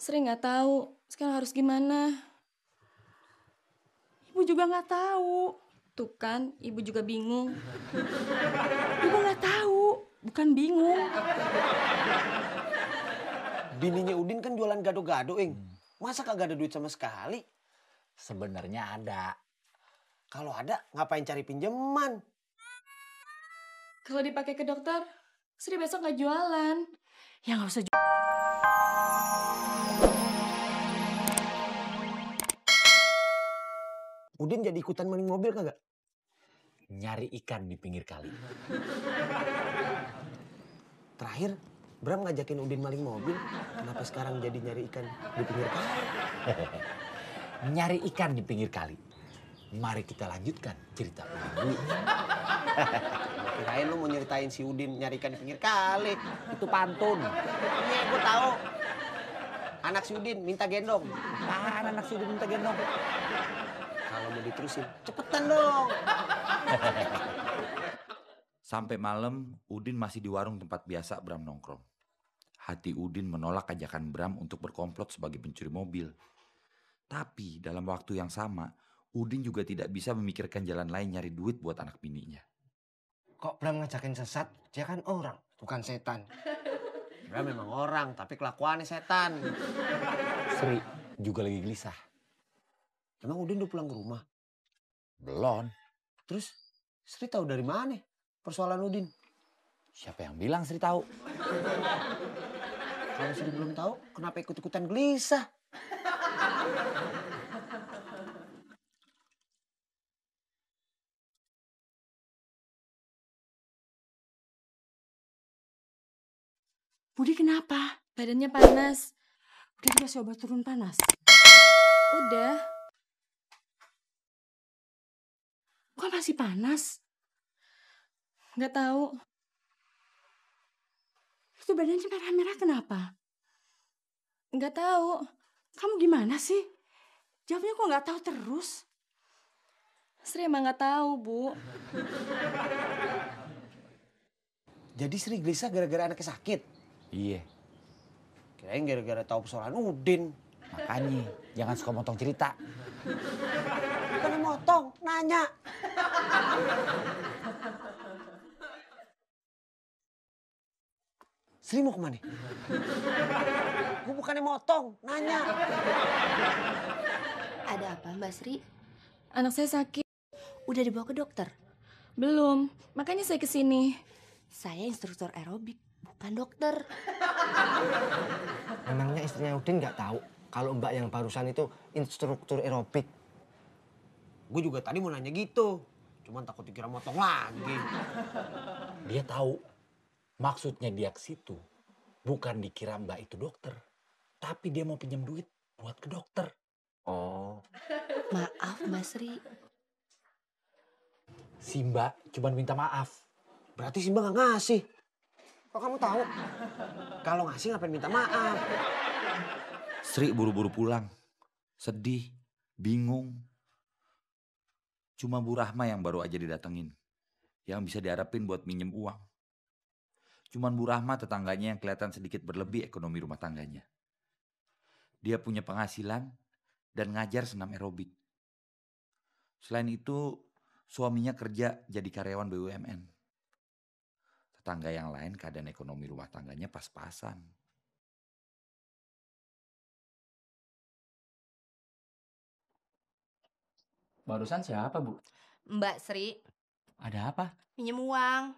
Sri nggak tahu sekarang harus gimana. Ibu juga nggak tahu. Tuh kan, ibu juga bingung. Ibu nggak tahu, bukan bingung. Bininya Udin kan jualan gado-gado, Ing. Masa kagak ada duit sama sekali? Sebenarnya ada. Kalau ada, ngapain cari pinjaman? Kalau dipakai ke dokter, Sri besok nggak jualan. Ya nggak usah. Udin jadi ikutan maling mobil kagak? Nyari ikan di pinggir kali. Terakhir, Bram ngajakin Udin maling mobil. Kenapa sekarang jadi nyari ikan di pinggir kali? Nyari ikan di pinggir kali. Mari kita lanjutkan cerita Udin dulu. Kirain lu mau nyeritain si Udin nyari ikan di pinggir kali. Itu pantun. Iya, gue tahu. Anak si Udin minta gendong. Apaan anak si Udin minta gendong? Kalau mau diterusin, cepetan dong. Sampai malam, Udin masih di warung tempat biasa Bram nongkrong. Hati Udin menolak ajakan Bram untuk berkomplot sebagai pencuri mobil. Tapi dalam waktu yang sama, Udin juga tidak bisa memikirkan jalan lain nyari duit buat anak bininya. Kok Bram ngajakin sesat? Dia kan orang, bukan setan. Bram memang orang, tapi kelakuannya setan. Sri juga lagi gelisah. Emang Udin udah pulang ke rumah? Belum. Terus Sri tahu dari mana persoalan Udin? Siapa yang bilang Sri tahu? Kalau Sri belum tahu, kenapa ikut-ikutan gelisah? Budi kenapa? Badannya panas. Udah dikasih obat turun panas? Udah. Kok masih panas? Nggak tahu. Itu badannya merah-merah kenapa? Nggak tahu. Kamu gimana sih? Jawabnya kok nggak tahu terus? Sri emang nggak tahu, Bu. Jadi Sri gelisah gara-gara anaknya sakit? Iya. Kirain gara-gara tahu persoalan Udin. Makanya jangan suka motong cerita. Bukannya motong, nanya. Sri mau kemana? Gue bukannya motong, nanya. Ada apa Mbak Sri? Anak saya sakit. Udah dibawa ke dokter? Belum, makanya saya kesini. Saya instruktur aerobik, bukan dokter. Memangnya istrinya Udin nggak tahu kalau Mbak yang barusan itu instruktur aerobik? Gue juga tadi mau nanya gitu. Cuman takut dikira motong lagi. Dia tahu. Maksudnya dia ke situ bukan dikira Mbak itu dokter. Tapi dia mau pinjam duit buat ke dokter. Oh. Maaf Mbak Sri. Si Mbak cuma minta maaf. Berarti si Mbak nggak ngasih. Kok kamu tahu? Kalau ngasih ngapain minta maaf? Sri buru-buru pulang. Sedih, bingung. Cuma Bu Rahma yang baru aja didatengin. Yang bisa diharapin buat minjem uang. Cuman Bu Rahma tetangganya yang kelihatan sedikit berlebih ekonomi rumah tangganya. Dia punya penghasilan dan ngajar senam aerobik. Selain itu, suaminya kerja jadi karyawan BUMN. Tetangga yang lain keadaan ekonomi rumah tangganya pas-pasan. Barusan siapa, Bu? Mbak Sri, Ada apa? minjem uang.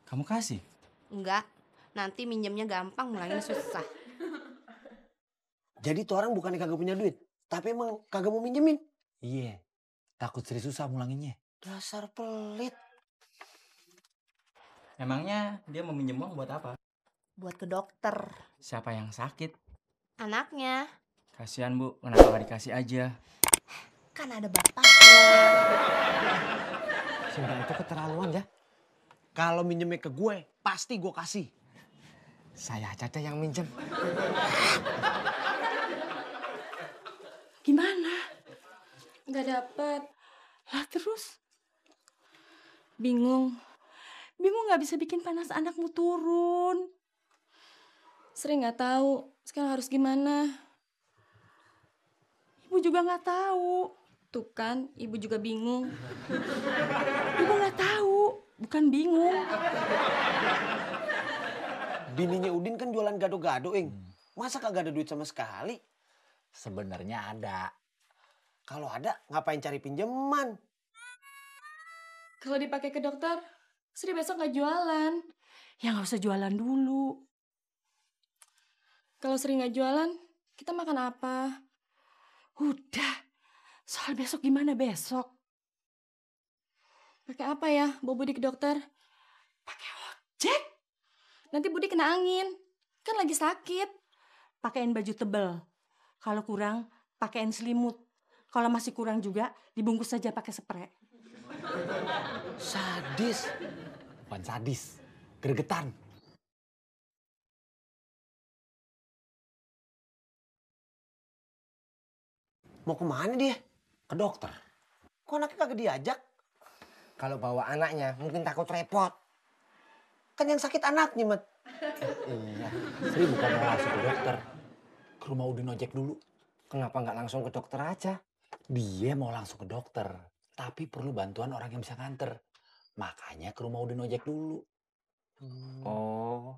Kamu kasih? Enggak, nanti minjemnya gampang, mulainya susah. Jadi tuh orang bukannya kagak punya duit, tapi emang kagak mau minjemin. Iya. Takut Sri susah mulanginnya. Dasar pelit. Emangnya dia mau minjem uang buat apa? Buat ke dokter. Siapa yang sakit? Anaknya, Kasihan, Bu. Kenapa nggak dikasih aja? kan ada bapaknya. Si Mbak itu keterlaluan ya. Kalau minjemnya ke gue, pasti gue kasih. Saya aja deh yang minjem. Gimana? Nggak dapet. Lah terus? Bingung. Bingung nggak bisa bikin panas anakmu turun. Sri nggak tahu sekarang harus gimana. Ibu juga nggak tahu. Tuh kan, ibu juga bingung. Ibu nggak tahu, bukan bingung. Bininya Udin kan jualan gado-gado, Ing. Masa kagak ada duit sama sekali? Sebenarnya ada. Kalau ada, ngapain cari pinjaman? Kalau dipakai ke dokter, Sri besok nggak jualan. Ya nggak usah jualan dulu. Kalau Sri nggak jualan, kita makan apa? Udah, soal besok gimana besok? Pakai apa ya, bawa Budi ke dokter? Pakai ojek? Nanti Budi kena angin. Kan lagi sakit. Pakaiin baju tebel. Kalau kurang, pakaiin selimut. Kalau masih kurang juga, dibungkus saja pakai spray. Sadis. Bukan sadis, gregetan. Mau kemana dia? Ke dokter. Kok anaknya kagak diajak? Kalau bawa anaknya mungkin takut repot. Kan yang sakit anaknya, Mat. Iya. Sri bukan mau langsung ke dokter. Ke rumah Udin ojek dulu. Kenapa nggak langsung ke dokter aja? Dia mau langsung ke dokter. Tapi perlu bantuan orang yang bisa nganter. Makanya ke rumah Udin ojek dulu. Oh.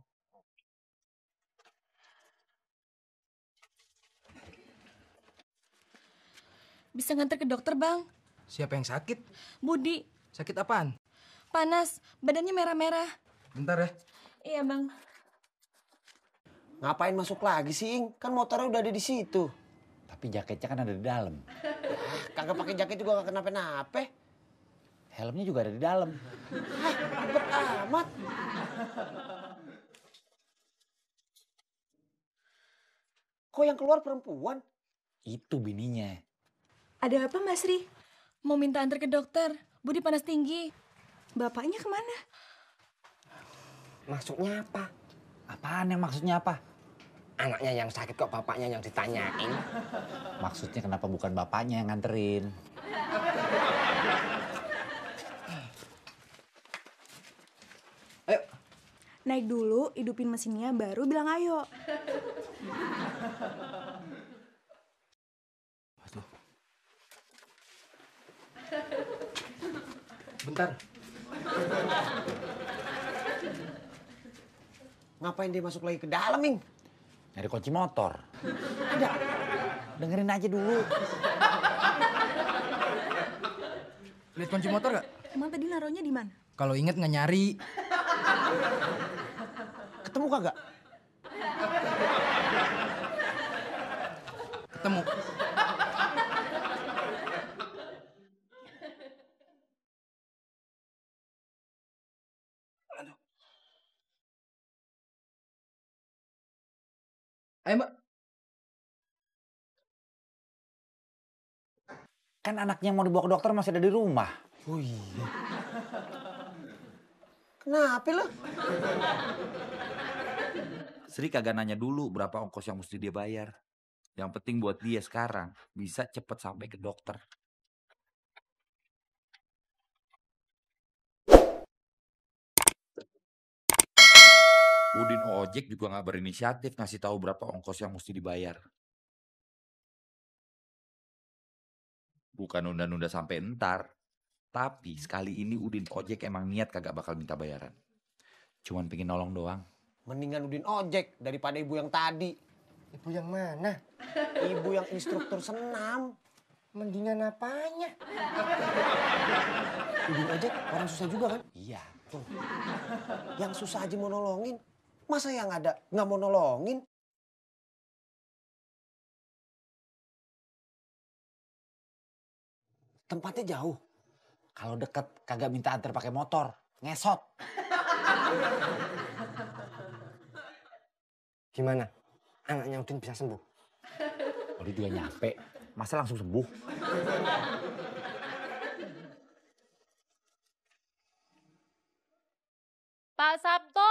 Bisa nganter ke dokter, Bang. Siapa yang sakit? Budi, Sakit apaan? panas. Badannya merah-merah. Bentar ya. Iya, Bang. Ngapain masuk lagi sih, Ing? Kan motornya udah ada di situ. Tapi jaketnya kan ada di dalam. Kagak pakai jaket juga gak kenapa-napa. Helmnya juga ada di dalam. Ribet amat. Kok yang keluar perempuan? Itu bininya. Ada apa, Mbak Sri? Mau minta antar ke dokter. Budi panas tinggi. Bapaknya kemana? Maksudnya apa? Apaan yang maksudnya apa? Anaknya yang sakit kok bapaknya yang ditanyain. Maksudnya kenapa bukan bapaknya yang nganterin? Ayo. Naik dulu, hidupin mesinnya, baru bilang ayo. Bentar. Ngapain dia masuk lagi ke dalam, Ing? Nyari kunci motor. Ada. Dengerin aja dulu. Lihat kunci motor gak? Emang tadi naruhnya di mana? Kalau inget nggak nyari. Ketemu kagak? Ketemu. Ayo, Mbak. Kan anaknya yang mau dibawa ke dokter masih ada di rumah. Oh iya. Kenapa lo? Sri kagak nanya dulu berapa ongkos yang mesti dia bayar. Yang penting buat dia sekarang bisa cepet sampai ke dokter. Udin ojek juga nggak berinisiatif ngasih tahu berapa ongkos yang mesti dibayar. Bukan nunda-nunda sampai entar. Tapi sekali ini Udin ojek emang niat kagak bakal minta bayaran. Cuman pengen nolong doang. Mendingan Udin ojek daripada ibu yang tadi. Ibu yang mana? Ibu yang instruktur senam. Mendingan apanya? Udin ojek orang susah juga kan? Iya. Tuh. Yang susah aja mau nolongin. Masa yang ada nggak mau nolongin? Tempatnya jauh. Kalau deket kagak minta antar pakai motor. Ngesot. Gimana? Anaknya Udin bisa sembuh? Oh, dia juga nyampe. Masa langsung sembuh? Pak Sabto,